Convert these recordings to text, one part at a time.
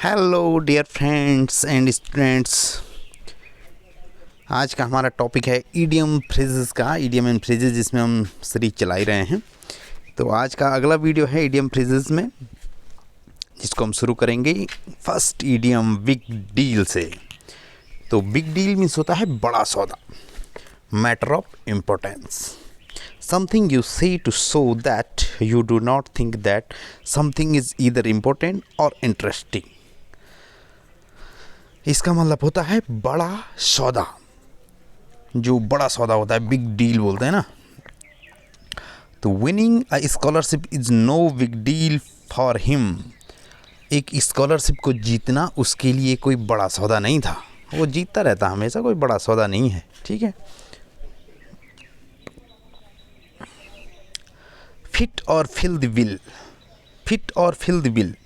Hello dear friends and students. आज का हमारा टॉपिक है ईडियम फ्रेजेस का, ईडियम एंड फ्रेजेस, जिसमें हम सीरीज चला ही रहे हैं। तो आज का अगला वीडियो है ईडियम फ्रेजेस में, जिसको हम शुरू करेंगे फर्स्ट ईडियम बिग डील से। तो बिग डील मीन्स होता है बड़ा सौदा, matter of importance, something you say to show that you do not think that something is either important or interesting। इसका मतलब होता है बड़ा सौदा। जो बड़ा सौदा होता है बिग डील बोलते हैं ना। तो winning a scholarship is no big deal for him. एक स्कॉलरशिप को जीतना उसके लिए कोई बड़ा सौदा नहीं था। वो जीतता रहता हमेशा, कोई बड़ा सौदा नहीं है। ठीक है। फिट और फिल द बिल। फिट और fill the bill,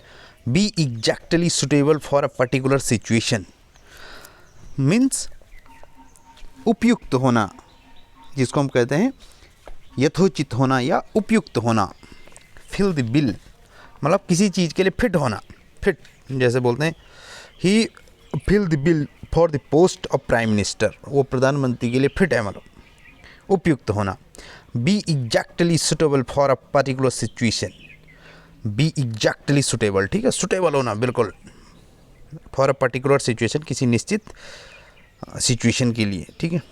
be exactly suitable for a particular situation. Means उपयुक्त होना, जिसको हम कहते हैं यथोचित होना या उपयुक्त होना। फिल द बिल मतलब किसी चीज़ के लिए फिट होना। फिट जैसे बोलते हैं ही fill the bill for the post of prime minister. वो प्रधानमंत्री के लिए फिट है, मतलब उपयुक्त होना। Be exactly suitable for a particular situation. Be exactly suitable, ठीक है, सुटेबल होना बिल्कुल, फॉर अ पर्टिकुलर सिचुएशन, किसी निश्चित सिचुएशन के लिए। ठीक है।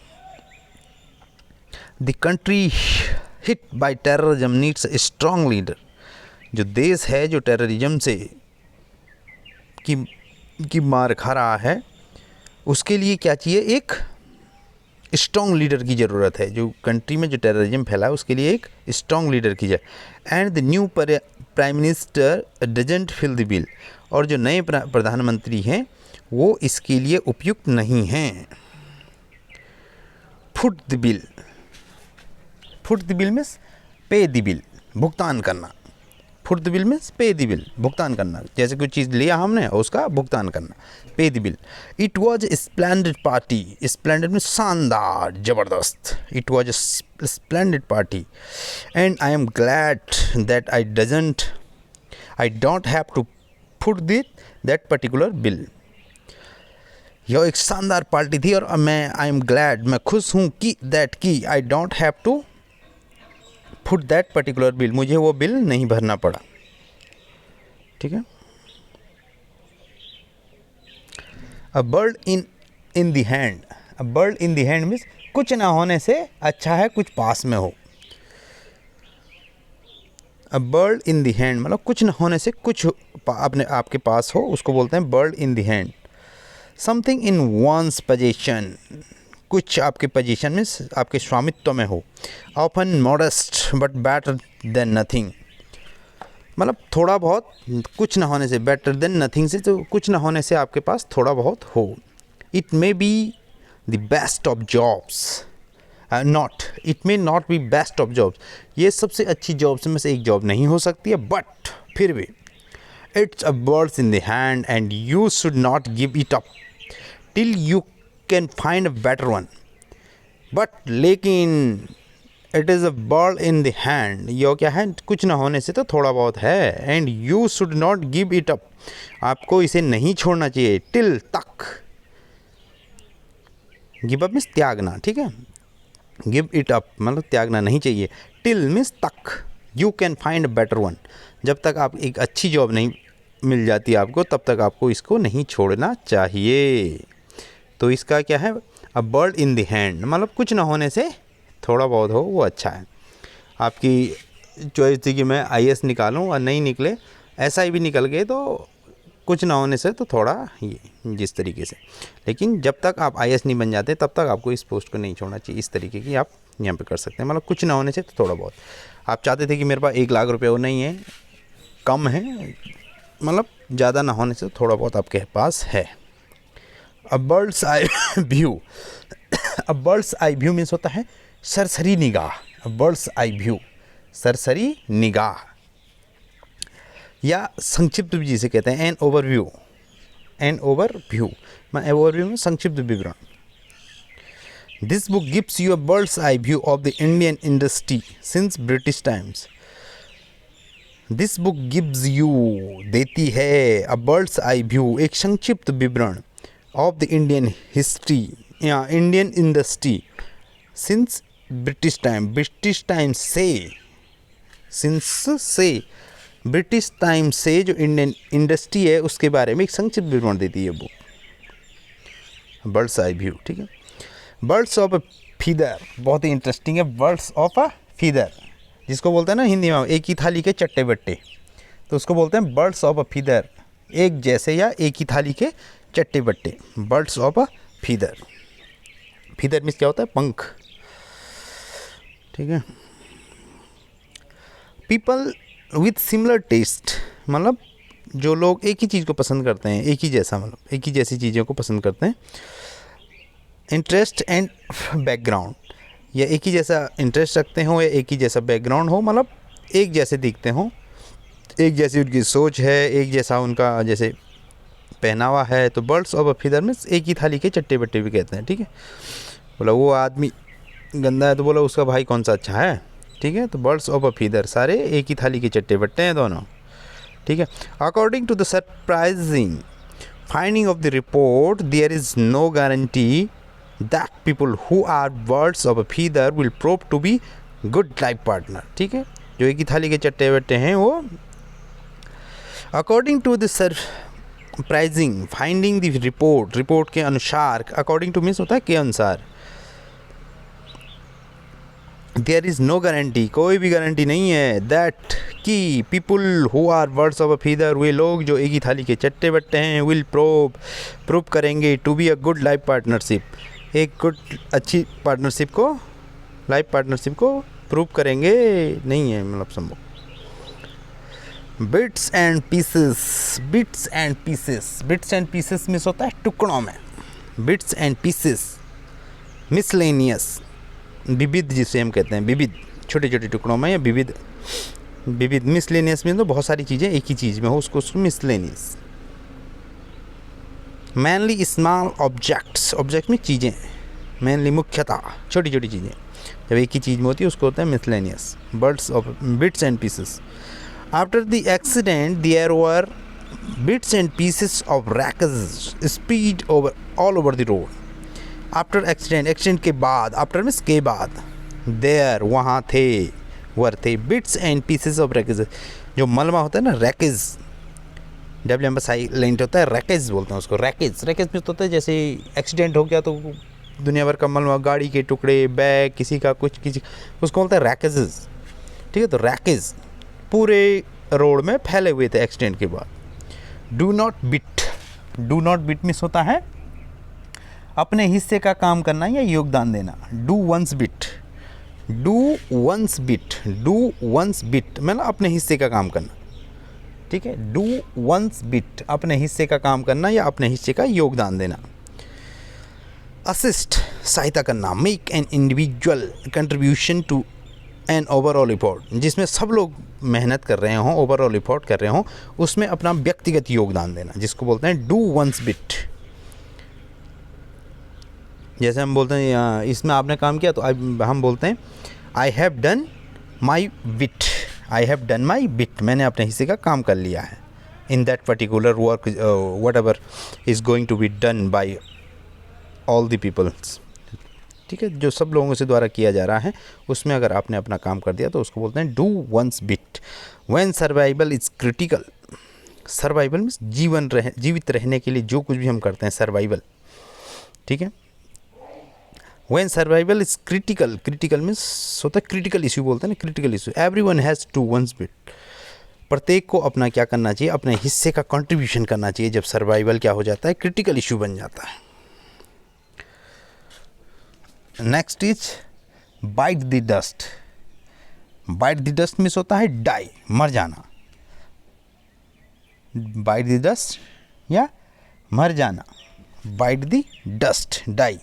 The country hit by terrorism needs a strong leader. जो देश है जो टेररिज्म से की मार खा रहा है, उसके लिए क्या चाहिए? एक स्ट्रॉन्ग लीडर की ज़रूरत है। जो कंट्री में जो टेररिज्म फैला है उसके लिए एक स्ट्रॉन्ग लीडर की ज़रूरत। And the new prime minister doesn't fill the bill. और जो नए प्रधानमंत्री हैं वो इसके लिए उपयुक्त नहीं हैं। Foot the bill. Foot the bill means पे द बिल, भुगतान करना। फुट द बिल मीन्स पे द बिल, भुगतान करना। जैसे कोई चीज़ लिया हमने और उसका भुगतान करना, pay the bill. It was a splendid party. Splendid means शानदार, ज़बरदस्त। It was a splendid party and I am glad that I don't have to foot that particular bill. यह एक शानदार पार्टी थी और आई एम ग्लैड, मैं खुश हूँ कि दैट की I don't have to foot that particular bill, मुझे वो बिल नहीं भरना पड़ा। ठीक है। A bird in the hand. A bird in the hand means कुछ ना होने से अच्छा है कुछ पास में हो। अ बर्ड इन द हैंड मतलब कुछ ना होने से कुछ अपने आपके पास हो, उसको बोलते हैं bird in the hand. Something in ones position, कुछ आपके पोजीशन में, आपके स्वामित्व में हो। Often modest but better than nothing, मतलब थोड़ा बहुत, कुछ ना होने से, बेटर देन नथिंग से, तो कुछ ना होने से आपके पास थोड़ा बहुत हो। It may be the best of jobs not, it may not be best of jobs, ये सबसे अच्छी जॉब्स में से एक जॉब नहीं हो सकती है, बट फिर भी it's a birds in the hand and you should not give it up till you can find a better one. But लेकिन it is a bird in the hand, यो क्या है, कुछ ना होने से तो थोड़ा बहुत है। And you should not give it up, आपको इसे नहीं छोड़ना चाहिए। टिल तक, गिव अप मीन्स त्यागना। ठीक है। गिव इट अप मतलब त्यागना नहीं चाहिए। टिल मीन्स तक, you can find a better one, जब तक आप एक अच्छी जॉब नहीं मिल जाती आपको, तब तक आपको इसको नहीं छोड़ना चाहिए। तो इसका क्या है? A bird in the hand मतलब कुछ ना होने से थोड़ा बहुत हो वो अच्छा है। आपकी चॉइस थी कि मैं आईएएस निकालूं और नहीं निकले, एसआई भी निकल गए, तो कुछ ना होने से तो थोड़ा ये जिस तरीके से, लेकिन जब तक आप आईएएस नहीं बन जाते तब तक आपको इस पोस्ट को नहीं छोड़ना चाहिए। इस तरीके की आप यहाँ पे कर सकते हैं, मतलब कुछ ना होने से तो थोड़ा बहुत। आप चाहते थे कि मेरे पास 1 लाख रुपये वो नहीं है, कम है, मतलब ज़्यादा ना होने से थोड़ा बहुत आपके पास है। A bird's eye view. A bird's eye view means होता है सरसरी निगाह। अ बर्ड्स आई व्यू, सरसरी निगाह, या संक्षिप्त भी जिसे कहते हैं एन ओवरव्यू। एन ओवरव्यू मैं ओवरव्यू में संक्षिप्त विवरण। This book gives you a bird's eye view of the Indian industry since British times. This book gives you, देती है, अ बर्ड्स आई व्यू, एक संक्षिप्त विवरण ऑफ द इंडियन हिस्ट्री या Indian industry since British time, British time से, since से, British time से जो इंडियन इंडस्ट्री है उसके बारे में एक संक्षिप्त विवरण देती है बुक, बर्ड्स आई व्यू। ठीक है, बर्ड्स ऑफ अ फीदर बहुत ही इंटरेस्टिंग है। बर्ड्स ऑफ अ फीदर जिसको बोलते हैं ना हिंदी में एक ही थाली के चट्टे बट्टे, तो उसको बोलते हैं बर्ड्स ऑफ अ फीदर, एक जैसे या एक ही थाली के चट्टे बट्टे, birds of a feather. Feather means क्या होता है? पंख। ठीक है, पीपल विथ सिमिलर टेस्ट, मतलब जो लोग एक ही चीज़ को पसंद करते हैं, एक ही जैसा, मतलब एक ही जैसी चीज़ों को पसंद करते हैं। इंटरेस्ट एंड बैकग्राउंड, या एक ही जैसा इंटरेस्ट रखते हो या एक ही जैसा बैकग्राउंड हो, मतलब एक जैसे दिखते हो, एक जैसी उनकी सोच है, एक जैसा उनका जैसे पहनावा है। तो बर्ड्स ऑफ अ फीदर में एक ही थाली के चट्टे बट्टे भी कहते हैं। ठीक है, बोला वो आदमी गंदा है तो बोला उसका भाई कौन सा अच्छा है। ठीक है, तो बर्ड्स ऑफ अ फीदर, सारे एक ही थाली के चट्टे बट्टे हैं दोनों। ठीक है, according to the surprising finding of the report, there is no guarantee that people who are birds of a feather will prove to be good life partner। ठीक है, जो एक ही थाली के चट्टे बट्टे हैं वो according to the surprising finding the report, report के अनुसार, अकॉर्डिंग टू मीन्स होता है के अनुसार, देयर इज़ नो गारंटी, कोई भी गारंटी नहीं है, दैट कि people who are birds of a feather, वे लोग जो एक ही थाली के चट्टे बट्टे हैं, विल प्रूव करेंगे to be a good life partnership, एक गुड अच्छी पार्टनरशिप को, लाइफ पार्टनरशिप को प्रूव करेंगे, नहीं है मतलब संभव। Bits and pieces, bits and pieces, bits and pieces miss होता है टुकड़ों में, बिट्स एंड पीसेस, मिसलेनियस, विविध जिसे हम कहते हैं, विविध छोटे छोटे टुकड़ों में, या विविध, विविध मिसलेनियस में तो बहुत सारी चीज़ें एक ही चीज़ में हो, उसको miscellaneous. Mainly small objects, object में चीज़ें, मैनली मुख्यतः छोटी छोटी चीज़ें जब एक ही चीज़ में होती है उसको होता है miscellaneous. Birds of bits and pieces, after the accident there were bits and pieces of wreckage spread over all over the road. After accident, accident के बाद, आफ्टर मीन्स के बाद, देयर वहाँ थे, वर थे, bits and pieces of wreckage, जो मलबा होता है ना, रैकेज, WMSI होता है, रैकेज बोलते हैं उसको, रैकेज। रैकेज में तो होता है जैसे एक्सीडेंट हो गया तो दुनिया भर का मलबा, गाड़ी के टुकड़े, बैग, किसी का कुछ, किसी, उसको बोलते हैं रैकेजेस। ठीक है, तो रैकेज पूरे रोड में फैले हुए थे एक्सीडेंट के बाद। Do not bit, do not bit miss होता है अपने हिस्से का काम करना या योगदान देना। Do one's bit, do one's bit, do one's bit मतलब अपने हिस्से का काम करना। ठीक है, डू वंस बिट अपने हिस्से का काम करना या अपने हिस्से का योगदान देना। असिस्ट सहायता करना, make an individual contribution to an overall effort, जिसमें सब लोग मेहनत कर रहे हों, ओवरऑल एफर्ट कर रहे हों, उसमें अपना व्यक्तिगत योगदान देना, जिसको बोलते हैं डू वंस बिट। जैसे हम बोलते हैं इसमें आपने काम किया तो हम बोलते हैं I have done my bit, I have done my bit, मैंने अपने हिस्से का काम कर लिया है। In that particular work whatever is going to be done by all the peoples. ठीक है, जो सब लोगों से द्वारा किया जा रहा है उसमें अगर आपने अपना काम कर दिया तो उसको बोलते हैं do one's bit. When survival is critical, survival means जीवित रहने के लिए जो कुछ भी हम करते हैं, सर्वाइवल। ठीक है, When survival is critical, critical means होता है क्रिटिकल इशू, बोलते हैं ना critical issue. Everyone has to one's bit, प्रत्येक को अपना क्या करना चाहिए, अपने हिस्से का कंट्रीब्यूशन करना चाहिए। जब सर्वाइवल क्या हो जाता है, क्रिटिकल इशू बन जाता है। Next is bite the dust, bite the dust means होता है डाई, मर जाना। बाइट द डस्ट या मर जाना, bite the dust, die.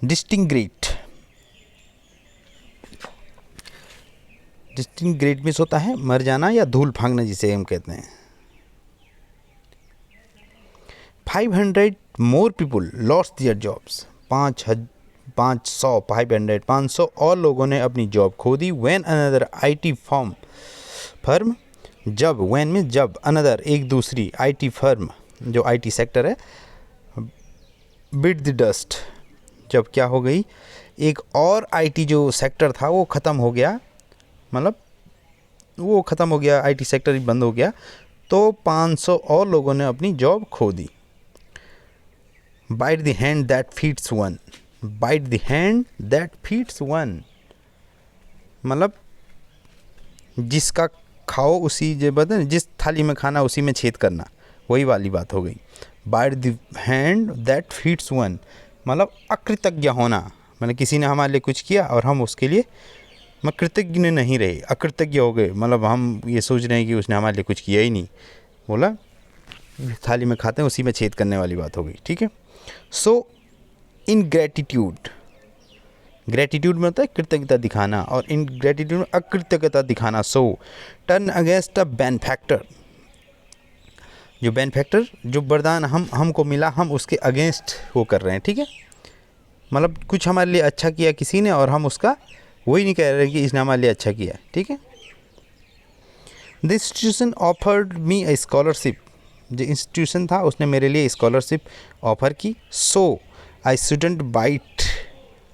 Disintegrate, disintegrate means होता है मर जाना या धूल फांगना, जिसे हम कहते हैं। 500 मोर पीपल लॉस्ट दियर जॉब्स, 500 500 और लोगों ने अपनी जॉब खो दी। व्हेन अनदर आईटी फर्म जब अनदर एक दूसरी आईटी फर्म जो आईटी सेक्टर है बिट द डस्ट, जब क्या हो गई, एक और आईटी जो सेक्टर था वो ख़त्म हो गया, मतलब वो ख़त्म हो गया, आईटी सेक्टर ही बंद हो गया, तो 500 और लोगों ने अपनी जॉब खो दी। Bite the hand that feeds one, bite the hand that feeds one, मतलब जिसका खाओ उसी जो बात है, जिस थाली में खाना उसी में छेद करना, वही वाली बात हो गई। Bite the hand that feeds one, मतलब अकृतज्ञ होना, मतलब किसी ने हमारे लिए कुछ किया और हम उसके लिए कृतज्ञ नहीं रहे, अकृतज्ञ हो गए, मतलब हम ये सोच रहे हैं कि उसने हमारे लिए कुछ किया ही नहीं, बोला थाली में खाते हैं उसी में छेद करने वाली बात हो गई, ठीक है। सो इन ग्रेटिट्यूड, ग्रेटिट्यूड में होता है कृतज्ञता दिखाना और इन ग्रेटिट्यूड में अकृतज्ञता दिखाना। सो टर्न अगेंस्ट अ बेनिफैक्टर, जो बेनिफैक्टर जो वरदान हमको मिला हम उसके अगेंस्ट वो कर रहे हैं, ठीक है, मतलब कुछ हमारे लिए अच्छा किया किसी ने और हम उसका वही नहीं कह रहे कि इसने हमारे लिए अच्छा किया, ठीक है। The institution offered me a scholarship, जो इंस्टीट्यूशन था उसने मेरे लिए स्कॉलरशिप ऑफ़र की। So I shouldn't bite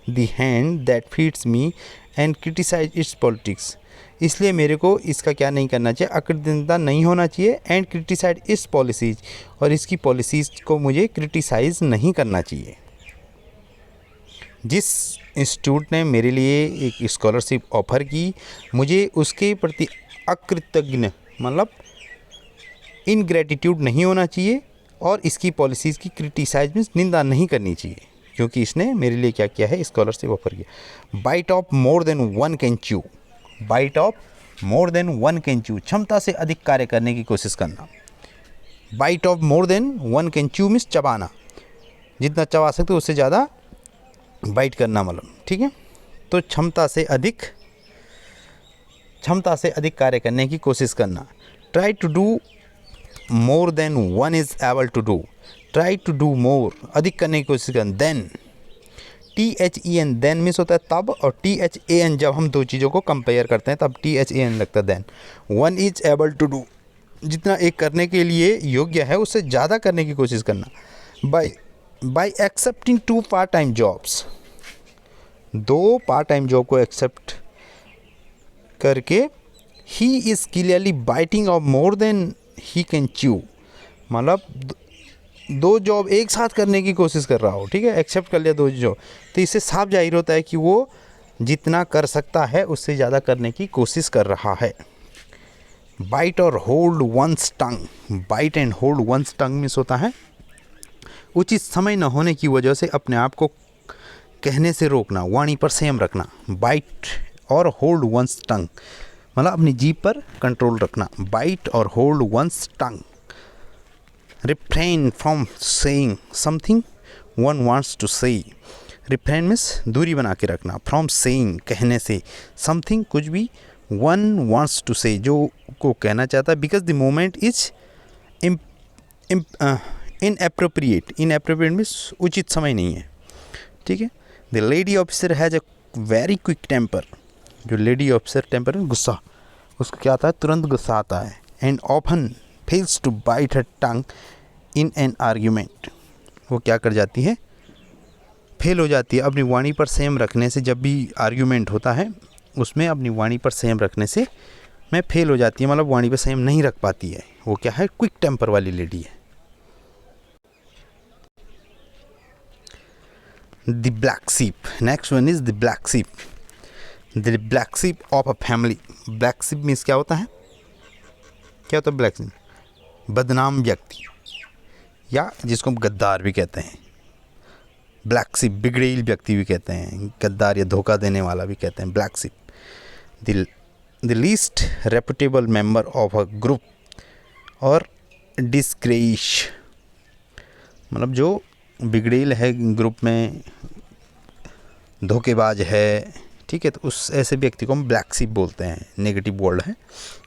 the hand that feeds me and criticize its politics, इसलिए मेरे को इसका क्या नहीं करना चाहिए, अकृतज्ञता नहीं होना चाहिए, एंड क्रिटिसाइज इट्स पॉलिसीज़, और इसकी पॉलिसीज़ को मुझे क्रिटिसाइज़ नहीं करना चाहिए। जिस इंस्टीट्यूट ने मेरे लिए एक स्कॉलरशिप ऑफ़र की, मुझे उसके प्रति अकृतज्ञ मतलब इनग्रेटिट्यूड नहीं होना चाहिए और इसकी पॉलिसीज़ की क्रिटिसाइज मीन्स निंदा नहीं करनी चाहिए, क्योंकि इसने मेरे लिए क्या किया है, स्कॉलरशिप ऑफ़र किया। Bite off more than one can chew, bite off more than one can chew, क्षमता से अधिक कार्य करने की कोशिश करना। Bite off more than one can chew means चबाना, जितना चबा सकते उससे ज़्यादा बाइट करना, मतलब ठीक है। तो क्षमता से अधिक कार्य करने की कोशिश करना। Try to do more than one is able to do, try to do more, अधिक करने की कोशिश करना। देन THEN, देन मीन्स होता है तब, और THAN जब हम दो चीज़ों को कंपेयर करते हैं तब THAN लगता है than. One is able to do, जितना एक करने के लिए योग्य है उससे ज़्यादा करने की कोशिश करना। By accepting 2 part time jobs, 2 part time job को एक्सेप्ट करके, he is clearly biting off more than he can chew, मतलब 2 जॉब एक साथ करने की कोशिश कर रहा हो, ठीक है, एक्सेप्ट कर लिया 2 जॉब, तो इससे साफ जाहिर होता है कि वो जितना कर सकता है उससे ज़्यादा करने की कोशिश कर रहा है। बाइट और hold one's tongue, bite and hold one's tongue means होता है उचित समय न होने की वजह से अपने आप को कहने से रोकना, वाणी पर संयम रखना। बाइट और होल्ड वंस टंग मतलब अपनी जीभ पर कंट्रोल रखना। बाइट और hold one's tongue. Refrain from saying something one wants to say, refrain means दूरी बना के रखना, फ्रॉम सेइंग कहने से, समथिंग कुछ भी, वन वांट्स टू से जो को कहना चाहता है, because the moment is inappropriate, inappropriate means उचित समय नहीं है, ठीक है। The lady officer has a very quick temper, जो लेडी ऑफिसर टेम्पर है गुस्सा, उसको क्या आता है, तुरंत गुस्सा आता है। And often fails to bite her tongue in an argument, वो क्या कर जाती है, फेल हो जाती है अपनी वाणी पर संयम रखने से। जब भी आर्ग्यूमेंट होता है उसमें अपनी वाणी पर संयम रखने से मैं फेल हो जाती है, मतलब वाणी पर संयम नहीं रख पाती है। वो क्या है, क्विक टेम्पर वाली लेडी है। द ब्लैक सीप, next one is the black सीप, द ब्लैक सीप ऑफ अ फैमिली। ब्लैक सीप मीन्स क्या होता है, क्या होता है ब्लैक सीप, बदनाम व्यक्ति या जिसको हम गद्दार भी कहते हैं। ब्लैक सीप बिगड़ेल व्यक्ति भी कहते हैं, गद्दार या धोखा देने वाला भी कहते हैं ब्लैक सीप। The least reputable member of a group और डिस्ग्रेस, मतलब जो बिगड़ेल है ग्रुप में, धोखेबाज है, ठीक है, तो उस ऐसे व्यक्ति को हम ब्लैक सीप बोलते हैं। नेगेटिव वर्ड है,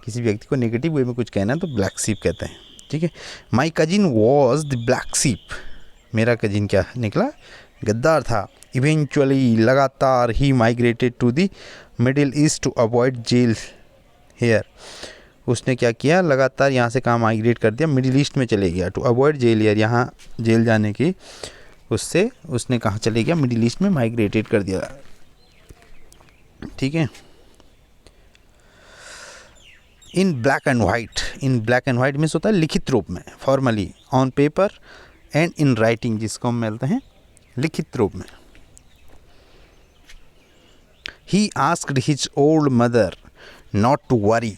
किसी व्यक्ति को नेगेटिव वे में कुछ कहना है तो ब्लैक सीप कहते हैं, ठीक है। My cousin was the black sheep, मेरा कजिन क्या निकला, गद्दार था। इवेंचुअली लगातार ही migrated to the Middle East to avoid jail here. उसने क्या किया, लगातार यहाँ से कहाँ माइग्रेट कर दिया, मिडिल ईस्ट में चले गया। टू अवॉइड जेल हेयर, यहाँ जेल जाने की उससे उसने कहाँ चले गया, मिडिल ईस्ट में माइग्रेटेड कर दिया। ठीक है। In black and white, in black and white means होता है लिखित रूप में, formally, on paper and in writing, जिसको हम मिलते हैं लिखित रूप में। He asked his old mother not to worry,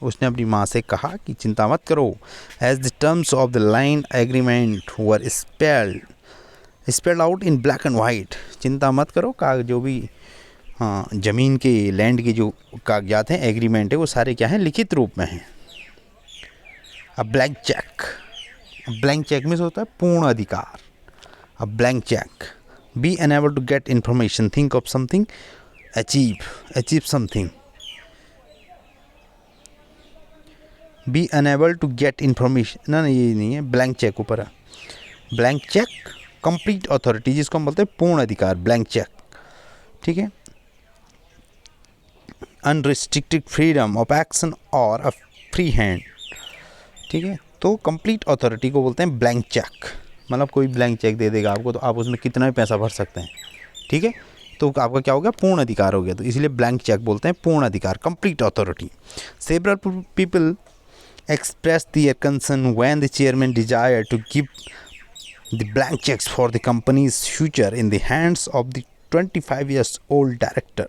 उसने अपनी माँ से कहा कि चिंता मत करो। As the terms of the line agreement were spelled out in black and white, चिंता मत करो का जो भी ज़मीन के लैंड के जो कागजात हैं, एग्रीमेंट है, वो सारे क्या हैं, लिखित रूप में हैं। A blank cheque, blank cheque में होता है पूर्ण अधिकार। A blank cheque, be unable to get information, think of something, achieve something. Be unable to get information, ना ये नहीं है, ब्लैंक चेक ऊपर है। ब्लैंक चेक, कंप्लीट अथॉरिटी, जिसको हम बोलते हैं पूर्ण अधिकार, ब्लैंक चेक। ठीक है। अनरिस्ट्रिक्टेड फ्रीडम ऑफ एक्शन और अ फ्री हैंड। ठीक है। तो कंप्लीट अथॉरिटी को बोलते हैं ब्लैंक चेक, मतलब कोई ब्लैंक चेक दे देगा आपको तो आप उसमें कितना भी पैसा भर सकते हैं। ठीक है। तो आपका क्या हो गया, पूर्ण अधिकार हो गया। तो इसलिए ब्लैंक चेक बोलते हैं पूर्ण अधिकार, complete authority. Several people expressed their concern when the chairman desired to give the blank checks for the company's future in the hands of the 25 years old director।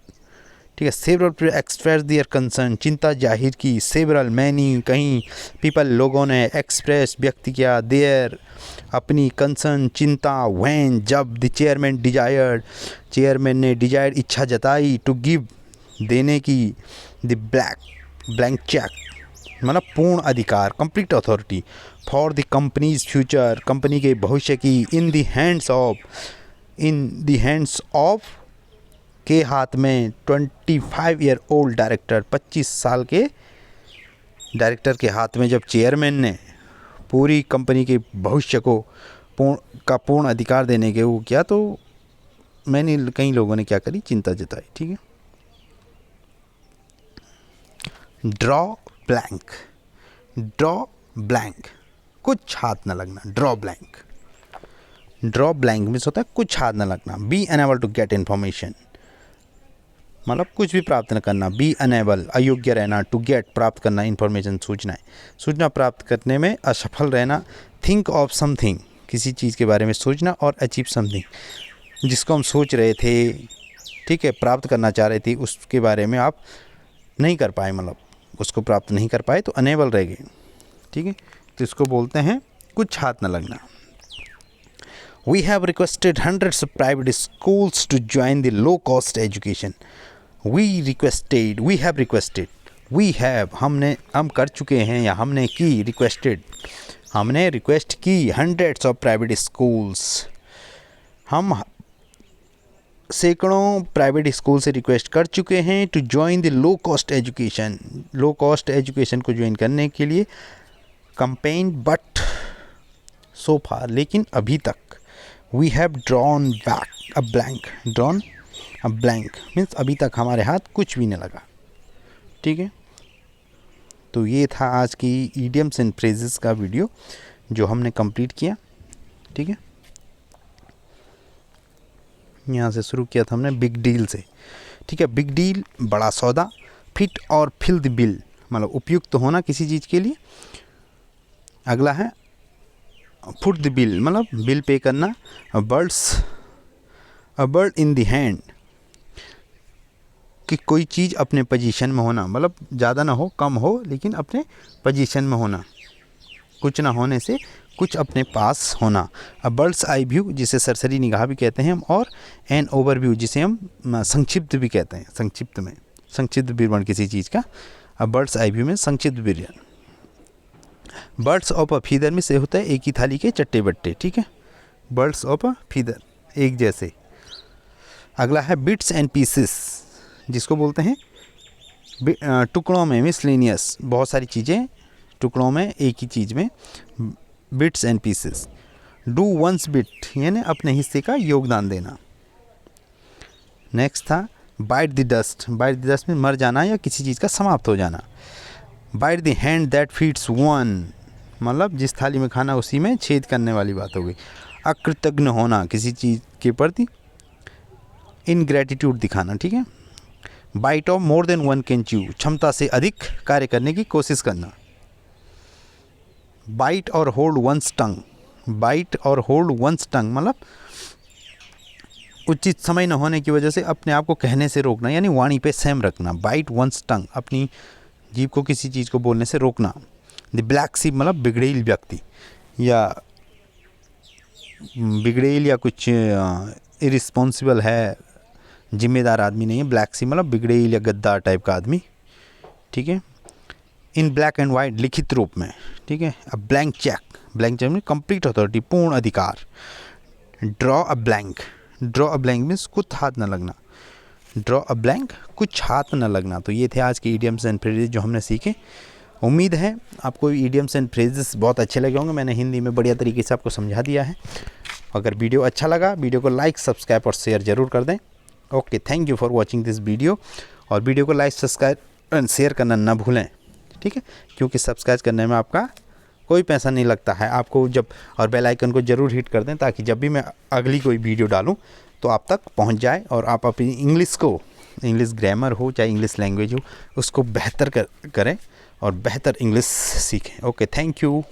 ठीक है। Several people express their concern, चिंता जाहिर की। Several, many, कहीं, people, लोगों ने, express, व्यक्त किया, देयर, अपनी, कंसर्न, चिंता, व्हेन, जब, द चेयरमैन डिजायर्ड, चेयरमैन ने, डिजायर्ड, इच्छा जताई, टू गिव, देने की, द ब्लैंक चेक मतलब पूर्ण अधिकार, complete authority, for the companies future, company के भविष्य की, इन द हैंड्स ऑफ के हाथ में, 25 ईयर ओल्ड डायरेक्टर, 25 साल के डायरेक्टर के हाथ में। जब चेयरमैन ने पूरी कंपनी के भविष्य को पूर्ण अधिकार देने के वो किया, तो मैंने कई लोगों ने क्या करी, चिंता जताई। ठीक है। ड्रॉ ब्लैंक, ड्रॉ ब्लैंक, कुछ हाथ न लगना, draw blank. Draw blank means होता है कुछ हाथ न लगना। Be unable to get information, मतलब कुछ भी प्राप्त न करना। बी अनएबल, अयोग्य रहना। टू गेट, प्राप्त करना, इन्फॉर्मेशन, सूचनाएं, सूचना प्राप्त करने में असफल रहना। थिंक ऑफ समथिंग, किसी चीज़ के बारे में सोचना। और अचीव समथिंग, जिसको हम सोच रहे थे, ठीक है, प्राप्त करना चाह रहे थे, उसके बारे में आप नहीं कर पाए, मतलब उसको प्राप्त नहीं कर पाए, तो अनेबल रह गए। ठीक है। तो इसको बोलते हैं कुछ हाथ न लगना। We have requested hundreds of private schools to join the low cost education. We have requested, हम कर चुके हैं, या हमने की, रिक्वेस्टेड, हमने रिक्वेस्ट की, हंड्रेड्स ऑफ प्राइवेट स्कूल्स, हम सैकड़ों प्राइवेट स्कूल से रिक्वेस्ट कर चुके हैं, to join the low cost education, low cost education को ज्वाइन करने के लिए। कंपेन, बट सो फार, लेकिन अभी तक, we have drawn back a blank, drawn a blank means अभी तक हमारे हाथ कुछ भी नहीं लगा। ठीक है। तो ये था आज की इडियम्स एंड फ्रेजेस का वीडियो जो हमने कंप्लीट किया। ठीक है। यहाँ से शुरू किया था हमने बिग डील से। ठीक है। बिग डील, बड़ा सौदा। फिट और फिल द बिल, मतलब उपयुक्त होना किसी चीज़ के लिए। अगला है फुट द बिल, मतलब बिल पे करना। अ बर्ड इन द हैंड, कि कोई चीज़ अपने पोजीशन में होना, मतलब ज़्यादा ना हो, कम हो, लेकिन अपने पोजीशन में होना, कुछ ना होने से कुछ अपने पास होना। अ बर्ड्स आई व्यू, जिसे सरसरी निगाह भी कहते हैं हम, और एन ओवरव्यू, जिसे हम संक्षिप्त भी कहते हैं, संक्षिप्त में, संक्षिप्त विवरण किसी चीज़ का। अ बर्ड्स आई व्यू में संक्षिप्त विवरण। बर्ड्स ऑफ अ फीदर में से होता है एक ही थाली के चट्टे बट्टे। ठीक है। बर्ड्स ऑफ अ फीदर, एक जैसे। अगला है बिट्स एंड पीसेस, जिसको बोलते हैं टुकड़ों में, मिसलेनियस, बहुत सारी चीज़ें टुकड़ों में, एक ही चीज़ में, bits and pieces. Do one's bit यानी अपने हिस्से का योगदान देना। नेक्स्ट था bite the dust. Bite the dust में मर जाना या किसी चीज़ का समाप्त हो जाना। Bite the hand that feeds one, मतलब जिस थाली में खाना उसी में छेद करने वाली बात हो गई। अकृतज्ञ होना किसी चीज़ के प्रति, इनग्रेटिट्यूड दिखाना, ठीक है। Bite off more than one can chew, क्षमता से अधिक कार्य करने की कोशिश करना। बाइट और होल्ड वंस टंग। बाइट और होल्ड वंस टंग मतलब उचित समय न होने की वजह से अपने आप को कहने से रोकना, यानी वाणी पे संयम रखना। बाइट वंस टंग, अपनी जीभ को किसी चीज़ को बोलने से रोकना। द ब्लैक शीप मतलब बिगड़ेल व्यक्ति या बिगड़ेल या कुछ इरिस्पॉन्सिबल है, जिम्मेदार आदमी नहीं है। ब्लैक शीप मतलब बिगड़ेल या गद्दार टाइप का आदमी, ठीक है। इन ब्लैक एंड वाइट लिखित रूप में, ठीक है। अ ब्लैंक चेक, ब्लैंक चेक में कंप्लीट अथॉरिटी, पूर्ण अधिकार। Draw a blank, draw a blank means कुछ हाथ न लगना। ड्रॉ अ ब्लैंक कुछ हाथ न लगना। तो ये थे आज के इडियम्स एंड फ्रेजेस जो हमने सीखे। उम्मीद है आपको इडियम्स एंड फ्रेजेस बहुत अच्छे लगे होंगे। मैंने हिंदी में बढ़िया तरीके से आपको समझा दिया है। अगर वीडियो अच्छा लगा, वीडियो को लाइक, सब्सक्राइब और शेयर ज़रूर कर दें। Okay, thank you for watching this video. और वीडियो को लाइक, सब्सक्राइब एंड शेयर करना ना भूलें, ठीक है, क्योंकि सब्सक्राइब करने में आपका कोई पैसा नहीं लगता है आपको। जब और बेल आइकन को ज़रूर हिट कर दें ताकि जब भी मैं अगली कोई वीडियो डालूं तो आप तक पहुंच जाए और आप अपनी इंग्लिश को, इंग्लिश ग्रामर हो चाहे इंग्लिश लैंग्वेज हो, उसको बेहतर करें और बेहतर इंग्लिश सीखें। Okay, thank you.